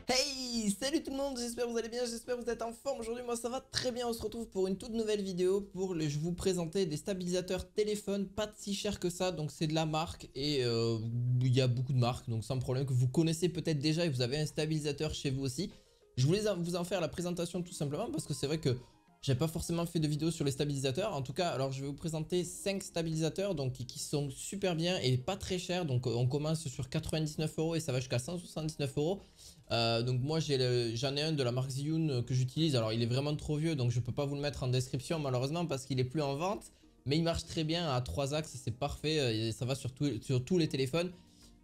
Hey, salut tout le monde, j'espère que vous allez bien, j'espère que vous êtes en forme. Aujourd'hui moi ça va très bien, on se retrouve pour une toute nouvelle vidéo pour je vous présenter des stabilisateurs téléphone, pas si cher que ça, donc c'est de la marque et il y a beaucoup de marques, donc sans problème, que vous connaissez peut-être déjà et vous avez un stabilisateur chez vous aussi. Je voulais vous en faire la présentation tout simplement parce que c'est vrai que j'ai pas forcément fait de vidéo sur les stabilisateurs. En tout cas, alors je vais vous présenter 5 stabilisateurs donc, qui sont super bien et pas très chers. Donc on commence sur 99 € et ça va jusqu'à 179 €. Donc moi j'en ai un de la marque Zhiyun que j'utilise. Alors il est vraiment trop vieux donc je peux pas vous le mettre en description malheureusement parce qu'il est plus en vente. Mais il marche très bien à 3 axes, c'est parfait, et ça va sur tous les téléphones.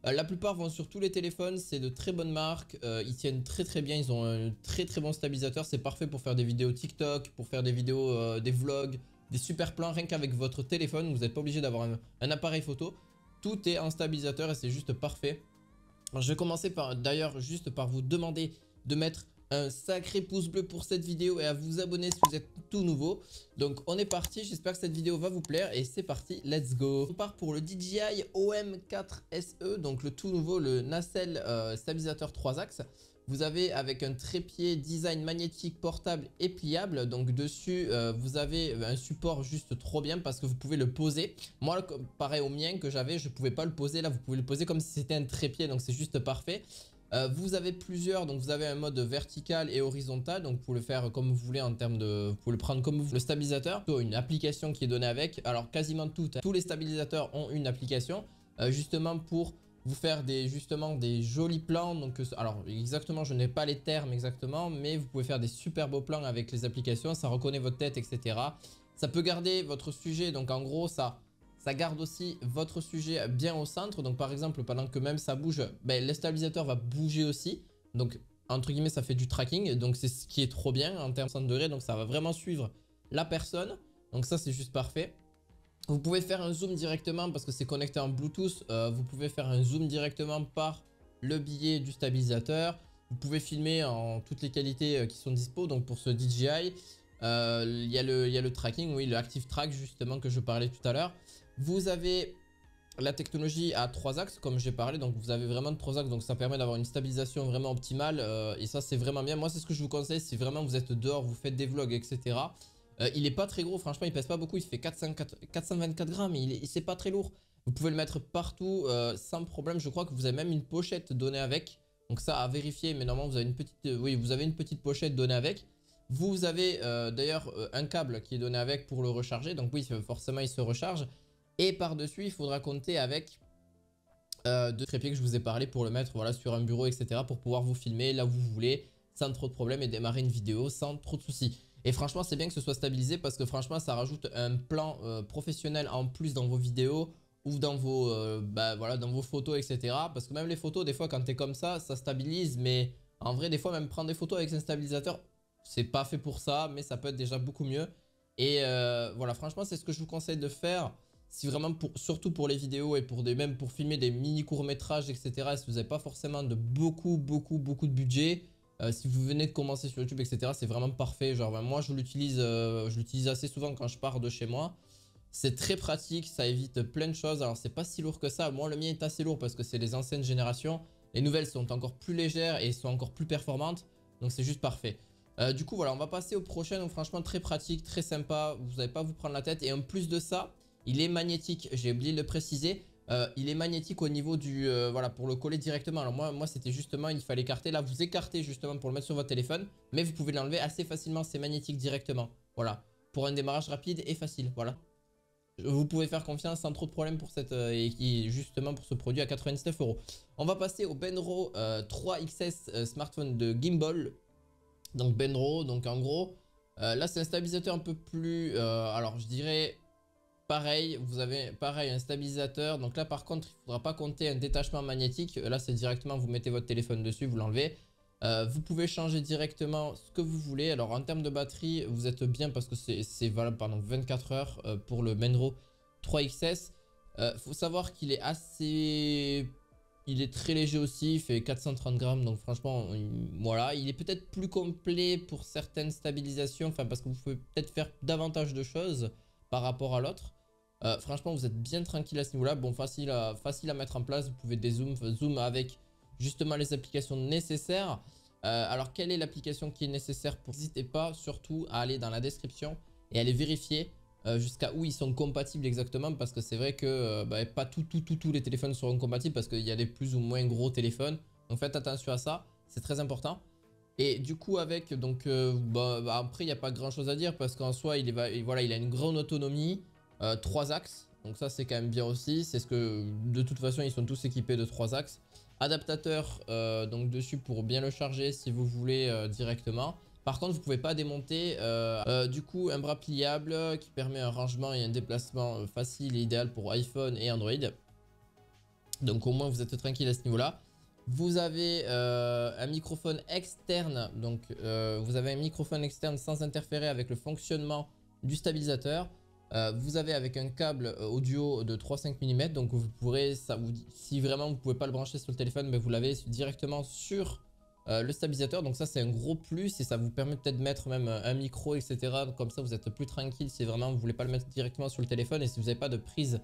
La plupart vont sur tous les téléphones, c'est de très bonnes marques, ils tiennent très bien, ils ont un très bon stabilisateur, c'est parfait pour faire des vidéos TikTok, pour faire des vidéos, des vlogs, des super plans, rien qu'avec votre téléphone, vous n'êtes pas obligé d'avoir un appareil photo, tout est en stabilisateur et c'est juste parfait. Alors, je vais commencer d'ailleurs juste par vous demander de mettre un sacré pouce bleu pour cette vidéo et à vous abonner si vous êtes tout nouveau. Donc on est parti, j'espère que cette vidéo va vous plaire et c'est parti, let's go. On part pour le DJI OM4SE, donc le tout nouveau, le nacelle stabilisateur 3 axes. Vous avez avec un trépied design magnétique portable et pliable. Donc dessus vous avez un support juste trop bien parce que vous pouvez le poser. Moi pareil au mien que j'avais, je pouvais pas le poser. Là vous pouvez le poser comme si c'était un trépied, donc c'est juste parfait. Vous avez plusieurs, donc vous avez un mode vertical et horizontal, donc vous pouvez le faire comme vous voulez en termes de, vous pouvez le prendre comme vous voulez. Le stabilisateur, une application qui est donnée avec. Alors quasiment tous les stabilisateurs ont une application justement pour vous faire des jolis plans. Donc alors exactement, je n'ai pas les termes exactement, mais vous pouvez faire des super beaux plans avec les applications. Ça reconnaît votre tête, etc. Ça peut garder votre sujet, donc en gros ça garde aussi votre sujet bien au centre. Donc par exemple, pendant que même ça bouge, ben, le stabilisateur va bouger aussi. Donc entre guillemets, ça fait du tracking. Donc c'est ce qui est trop bien en termes de 60 degrés. Donc ça va vraiment suivre la personne. Donc ça, c'est juste parfait. Vous pouvez faire un zoom directement parce que c'est connecté en Bluetooth. Vous pouvez faire un zoom directement par le biais du stabilisateur. Vous pouvez filmer en toutes les qualités qui sont dispo. Donc pour ce DJI, il y a le tracking, oui, le Active Track justement que je parlais tout à l'heure. Vous avez la technologie à 3 axes comme j'ai parlé, donc vous avez vraiment 3 axes, donc ça permet d'avoir une stabilisation vraiment optimale et ça c'est vraiment bien. Moi c'est ce que je vous conseille si vraiment vous êtes dehors, vous faites des vlogs, etc. Il est pas très gros, franchement il pèse pas beaucoup, il fait 424 grammes, c'est pas très lourd. Vous pouvez le mettre partout sans problème. Je crois que vous avez même une pochette donnée avec, donc ça à vérifier, mais normalement vous avez une petite, oui, vous avez une petite pochette donnée avec. Vous avez d'ailleurs un câble qui est donné avec pour le recharger, donc oui forcément il se recharge. Et par-dessus, il faudra compter avec deux trépieds que je vous ai parlé pour le mettre voilà, sur un bureau, etc. pour pouvoir vous filmer là où vous voulez sans trop de problèmes et démarrer une vidéo sans trop de soucis. Et franchement, c'est bien que ce soit stabilisé parce que franchement, ça rajoute un plan professionnel en plus dans vos vidéos ou dans vos, voilà, dans vos photos, etc. Parce que même les photos, des fois, quand tu es comme ça stabilise. Mais en vrai, des fois, même prendre des photos avec un stabilisateur, c'est pas fait pour ça, mais ça peut être déjà beaucoup mieux. Et voilà, franchement, c'est ce que je vous conseille de faire. Si vraiment, surtout pour les vidéos et même pour filmer des mini courts-métrages, etc. Si vous n'avez pas forcément de beaucoup de budget, si vous venez de commencer sur YouTube, etc. c'est vraiment parfait. Genre, moi, je l'utilise assez souvent quand je pars de chez moi. C'est très pratique, ça évite plein de choses. Alors, c'est pas si lourd que ça. Moi, le mien est assez lourd parce que c'est les anciennes générations. Les nouvelles sont encore plus légères et sont encore plus performantes. Donc, c'est juste parfait. Du coup, voilà, on va passer au prochain. Donc, franchement, très pratique, très sympa. Vous n'allez pas vous prendre la tête. Et en plus de ça, il est magnétique, j'ai oublié de le préciser. Il est magnétique au niveau du... voilà, pour le coller directement. Alors moi c'était justement, il fallait écarter. Là, vous écartez justement pour le mettre sur votre téléphone. Mais vous pouvez l'enlever assez facilement, c'est magnétique directement. Voilà, pour un démarrage rapide et facile, voilà. Vous pouvez faire confiance sans trop de problèmes pour justement pour ce produit à 99 €. On va passer au Benro 3XS smartphone de gimbal. Donc Benro, donc en gros, là c'est un stabilisateur un peu plus... alors je dirais... Pareil, vous avez pareil un stabilisateur. Donc là par contre, il ne faudra pas compter un détachement magnétique. Là c'est directement, vous mettez votre téléphone dessus, vous l'enlevez. Vous pouvez changer directement ce que vous voulez. Alors en termes de batterie, vous êtes bien parce que c'est valable pendant 24 heures pour le Benro 3XS. Faut savoir qu'il est assez... Il est très léger aussi, il fait 430 grammes. Donc franchement, voilà. Il est peut-être plus complet pour certaines stabilisations. Enfin parce que vous pouvez peut-être faire davantage de choses par rapport à l'autre. Franchement, vous êtes bien tranquille à ce niveau-là. Bon, facile à mettre en place. Vous pouvez zoom avec justement les applications nécessaires. Alors, quelle est l'application qui est nécessaire pour... N'hésitez pas surtout à aller dans la description et à aller vérifier jusqu'à où ils sont compatibles exactement. Parce que c'est vrai que pas tous les téléphones seront compatibles parce qu'il y a des plus ou moins gros téléphones. Donc, faites attention à ça. C'est très important. Et du coup avec, donc après il n'y a pas grand chose à dire parce qu'en soi il a une grande autonomie, 3 axes, donc ça c'est quand même bien aussi, c'est ce que de toute façon ils sont tous équipés de 3 axes. Adaptateur donc dessus pour bien le charger si vous voulez directement. Par contre vous pouvez pas démonter, du coup un bras pliable qui permet un rangement et un déplacement facile et idéal pour iPhone et Android. Donc au moins vous êtes tranquille à ce niveau là. Vous avez un microphone externe, donc vous avez un microphone externe sans interférer avec le fonctionnement du stabilisateur. Vous avez avec un câble audio de 3,5 mm, donc vous pourrez, si vraiment vous ne pouvez pas le brancher sur le téléphone, mais vous l'avez directement sur le stabilisateur. Donc ça c'est un gros plus et ça vous permet peut-être de mettre même un micro, etc. Donc, comme ça vous êtes plus tranquille si vraiment vous ne voulez pas le mettre directement sur le téléphone et si vous n'avez pas de prise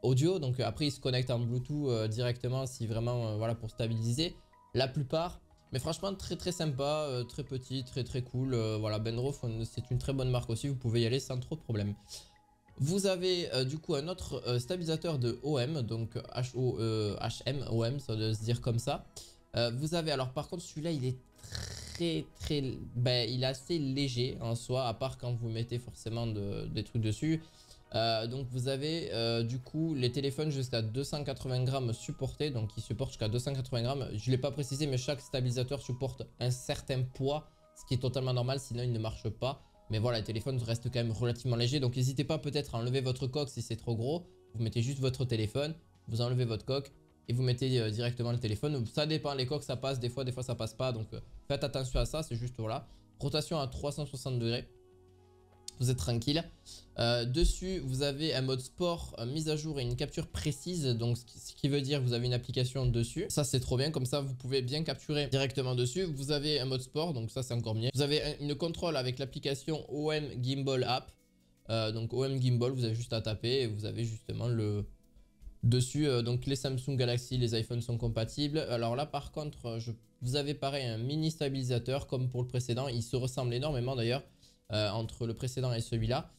audio. Donc après il se connecte en Bluetooth directement si vraiment voilà pour stabiliser la plupart. Mais franchement très sympa, très petit, très cool. Voilà, Benro c'est une très bonne marque aussi, vous pouvez y aller sans trop de problème. Vous avez du coup un autre stabilisateur de OM, donc HM, OM, ça doit se dire comme ça. Vous avez, alors par contre celui-là il est il est assez léger en soi, à part quand vous mettez forcément des trucs dessus. Donc vous avez du coup les téléphones jusqu'à 280 grammes supportés, donc ils supportent jusqu'à 280 grammes. Je ne l'ai pas précisé mais chaque stabilisateur supporte un certain poids, ce qui est totalement normal sinon il ne marche pas. Mais voilà, les téléphones restent quand même relativement légers, donc n'hésitez pas peut-être à enlever votre coque si c'est trop gros. Vous mettez juste votre téléphone, vous enlevez votre coque et vous mettez directement le téléphone. Ça dépend, les coques ça passe, des fois ça passe pas, donc faites attention à ça, c'est juste voilà. Rotation à 360 degrés. Vous êtes tranquille. Dessus, vous avez un mode sport, mise à jour et une capture précise. Donc, ce qui veut dire que vous avez une application dessus. Ça, c'est trop bien. Comme ça, vous pouvez bien capturer directement dessus. Vous avez un mode sport. Donc, ça, c'est encore mieux. Vous avez une contrôle avec l'application OM Gimbal App. Donc, OM Gimbal, vous avez juste à taper. Et vous avez justement le... Dessus, donc les Samsung Galaxy, les iPhones sont compatibles. Alors là, par contre, vous avez pareil un mini stabilisateur comme pour le précédent. Ils se ressemblent énormément d'ailleurs. Entre le précédent et celui-là.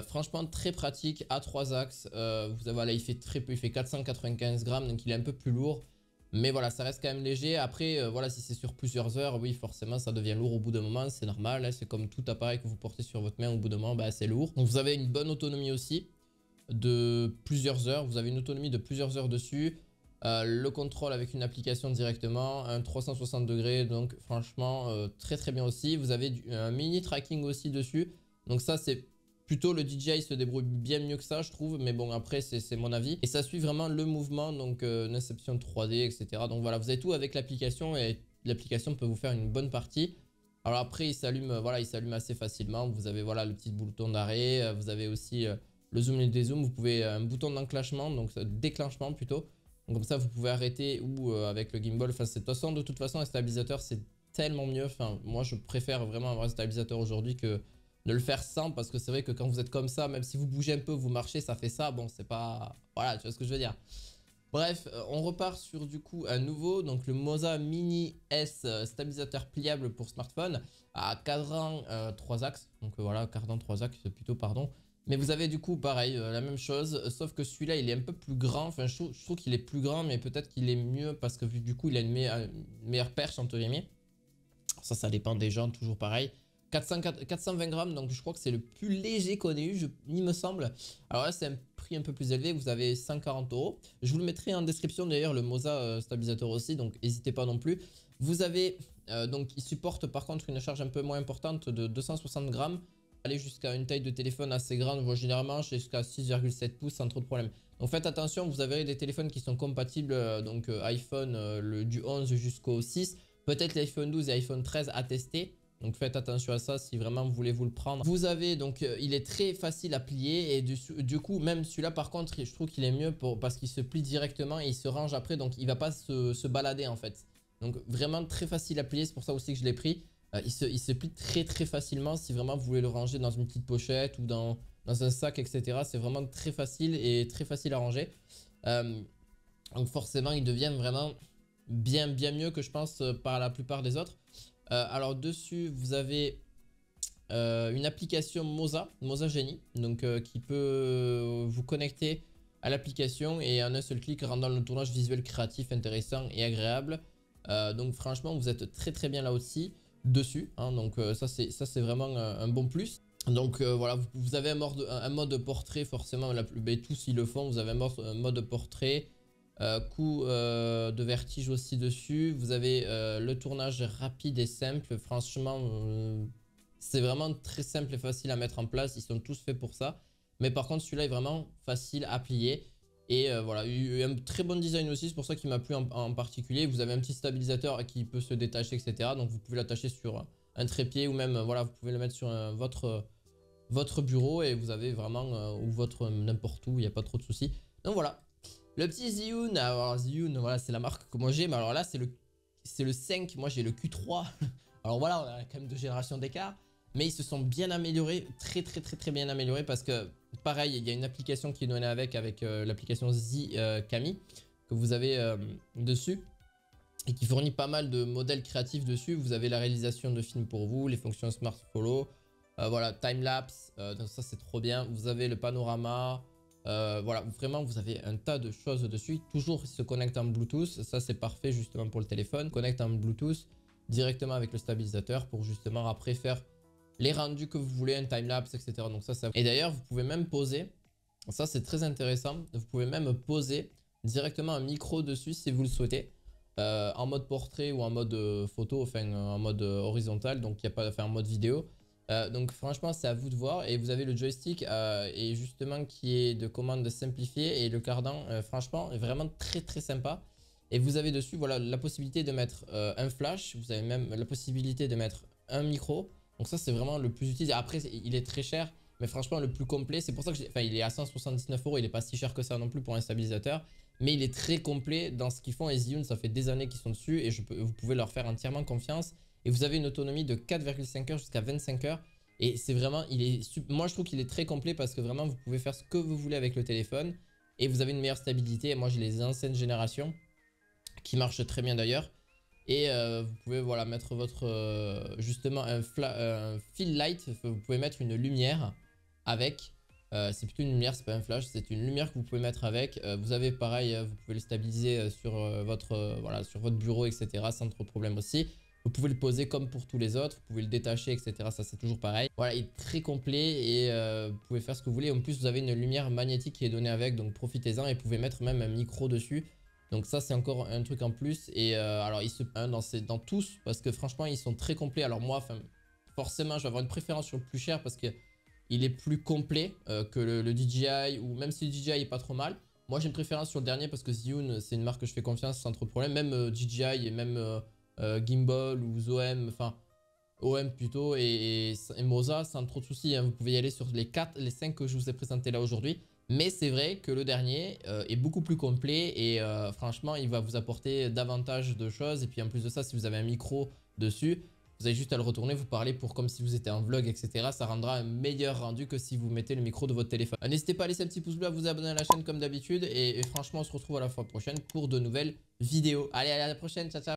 Franchement très pratique à 3 axes. Vous avez, voilà, il fait très peu, il fait 495 grammes donc il est un peu plus lourd. Mais voilà, ça reste quand même léger. Après, voilà, si c'est sur plusieurs heures, oui, forcément, ça devient lourd au bout d'un moment. C'est normal, hein, c'est comme tout appareil que vous portez sur votre main. Au bout d'un moment, bah, c'est lourd. Donc vous avez une bonne autonomie aussi de plusieurs heures. Vous avez une autonomie de plusieurs heures dessus. Le contrôle avec une application directement, un 360 degrés, donc franchement très bien aussi. Vous avez un mini tracking aussi dessus, donc ça c'est plutôt le DJI se débrouille bien mieux que ça je trouve, mais bon après c'est mon avis. Et ça suit vraiment le mouvement, donc une inception 3D etc. Donc voilà, vous avez tout avec l'application et l'application peut vous faire une bonne partie. Alors après il s'allume, voilà, il s'allume assez facilement. Vous avez voilà le petit bouton d'arrêt, vous avez aussi le zoom et le dézoom. Vous pouvez un bouton d'enclenchement, donc déclenchement plutôt. Donc comme ça vous pouvez arrêter ou avec le gimbal. Enfin de toute façon un stabilisateur c'est tellement mieux. Enfin moi je préfère vraiment avoir un stabilisateur aujourd'hui que de le faire sans, parce que c'est vrai que quand vous êtes comme ça, même si vous bougez un peu, vous marchez, ça fait ça. Bon c'est pas... Voilà, tu vois ce que je veux dire. Bref, on repart sur du coup un nouveau, donc le Moza Mini S stabilisateur pliable pour smartphone à cadran 3 axes. Donc voilà, cadran 3 axes plutôt, pardon. Mais vous avez du coup pareil, la même chose, sauf que celui-là il est un peu plus grand. Enfin je trouve qu'il est plus grand, mais peut-être qu'il est mieux parce que du coup il a une meilleure perche entre guillemets. Ça dépend des gens, toujours pareil. 420 grammes, donc je crois que c'est le plus léger qu'on ait eu, il me semble. Alors là c'est un prix un peu plus élevé, vous avez 140 €. Je vous le mettrai en description d'ailleurs, le Moza stabilisateur aussi, donc n'hésitez pas non plus. Vous avez, donc il supporte par contre une charge un peu moins importante de 260 grammes. Aller jusqu'à une taille de téléphone assez grande, généralement jusqu'à 6,7 pouces sans trop de problème. Donc faites attention, vous avez des téléphones qui sont compatibles, donc iPhone du 11 jusqu'au 6, peut-être l'iPhone 12 et iPhone 13 à tester. Donc faites attention à ça si vraiment vous voulez vous le prendre. Vous avez donc, il est très facile à plier et du coup même celui-là par contre je trouve qu'il est mieux parce qu'il se plie directement et il se range après, donc il va pas se balader en fait. Donc vraiment très facile à plier, c'est pour ça aussi que je l'ai pris. Il se plie très facilement si vraiment vous voulez le ranger dans une petite pochette ou dans dans un sac, etc. C'est vraiment très facile et très facile à ranger. Donc forcément, ils deviennent vraiment bien mieux que je pense par la plupart des autres. Alors dessus, vous avez une application Moza Genie, donc qui peut vous connecter à l'application et en un seul clic rendant le tournage visuel créatif, intéressant et agréable. Donc franchement, vous êtes très bien là aussi dessus, hein, donc ça c'est vraiment un bon plus. Donc voilà, vous avez un mode portrait, forcément, tous ils le font. Vous avez un mode portrait, coup de vertige aussi dessus. Vous avez le tournage rapide et simple. Franchement, c'est vraiment très simple et facile à mettre en place. Ils sont tous faits pour ça. Mais par contre, celui-là est vraiment facile à plier. Et voilà, il y a un très bon design aussi. C'est pour ça qu'il m'a plu en particulier. Vous avez un petit stabilisateur qui peut se détacher, etc. Donc vous pouvez l'attacher sur un trépied ou même, voilà, vous pouvez le mettre sur votre bureau et vous avez vraiment ou votre n'importe où, il n'y a pas trop de soucis. Donc voilà, le petit Zhiyun. Alors Zhiyun, voilà, c'est la marque que moi j'ai, mais alors là c'est le 5, moi j'ai le Q3. Alors voilà, on a quand même 2 générations d'écart, mais ils se sont bien améliorés, très bien améliorés, parce que pareil, il y a une application qui est donnée avec l'application Kami que vous avez dessus et qui fournit pas mal de modèles créatifs dessus. Vous avez la réalisation de films pour vous, les fonctions Smart Follow, voilà, time-lapse, donc ça c'est trop bien. Vous avez le panorama, voilà, vraiment vous avez un tas de choses dessus. Toujours il se connecte en Bluetooth, ça c'est parfait justement pour le téléphone. Connecte en Bluetooth directement avec le stabilisateur pour justement après faire les rendus que vous voulez, un time-lapse, etc. Donc ça. Et d'ailleurs vous pouvez même poser, ça c'est très intéressant, vous pouvez même poser directement un micro dessus si vous le souhaitez. En mode portrait ou en mode photo, enfin en mode horizontal, donc il n'y a pas, enfin en mode vidéo. Donc franchement c'est à vous de voir. Et vous avez le joystick et justement qui est de commande simplifiée, et le cardan franchement est vraiment très sympa. Et vous avez dessus, voilà, la possibilité de mettre un flash. Vous avez même la possibilité de mettre un micro. Donc ça c'est vraiment le plus utile. Après il est très cher, mais franchement le plus complet. C'est pour ça que il est à 179 €. Il est pas si cher que ça non plus pour un stabilisateur, mais il est très complet dans ce qu'ils font. Et Zhiyun, ça fait des années qu'ils sont dessus et vous pouvez leur faire entièrement confiance. Et vous avez une autonomie de 4,5 heures jusqu'à 25 heures. Et c'est vraiment, moi je trouve qu'il est très complet parce que vraiment vous pouvez faire ce que vous voulez avec le téléphone. Et vous avez une meilleure stabilité. Et moi j'ai les anciennes générations qui marchent très bien d'ailleurs. Et vous pouvez, voilà, mettre votre justement un fill light. Vous pouvez mettre une lumière avec. C'est plutôt une lumière, c'est pas un flash, c'est une lumière que vous pouvez mettre avec. Vous avez pareil, vous pouvez le stabiliser sur voilà, sur votre bureau, etc. sans trop de problème aussi. Vous pouvez le poser comme pour tous les autres, vous pouvez le détacher, etc. Ça c'est toujours pareil. Voilà, il est très complet et vous pouvez faire ce que vous voulez. En plus vous avez une lumière magnétique qui est donnée avec, donc profitez-en. Et vous pouvez mettre même un micro dessus. Donc ça c'est encore un truc en plus. Et alors il se dans tous, parce que franchement ils sont très complets. Alors moi, forcément je vais avoir une préférence sur le plus cher parce que il est plus complet que le DJI, ou même si le DJI est pas trop mal. Moi j'ai une préférence sur le dernier parce que Zhiyun c'est une marque que je fais confiance sans trop de problème. Même DJI et même Gimbal ou Zoem, enfin OM plutôt, et Moza sans trop de soucis, hein. Vous pouvez y aller sur les 5 que je vous ai présentés là aujourd'hui. Mais c'est vrai que le dernier est beaucoup plus complet et franchement il va vous apporter davantage de choses. Et puis en plus de ça, si vous avez un micro dessus, vous avez juste à le retourner, vous parlez pour comme si vous étiez en vlog, etc. Ça rendra un meilleur rendu que si vous mettez le micro de votre téléphone. N'hésitez pas à laisser un petit pouce bleu, à vous abonner à la chaîne comme d'habitude. Et franchement, on se retrouve à la fois prochaine pour de nouvelles vidéos. Allez, à la prochaine, ciao ciao.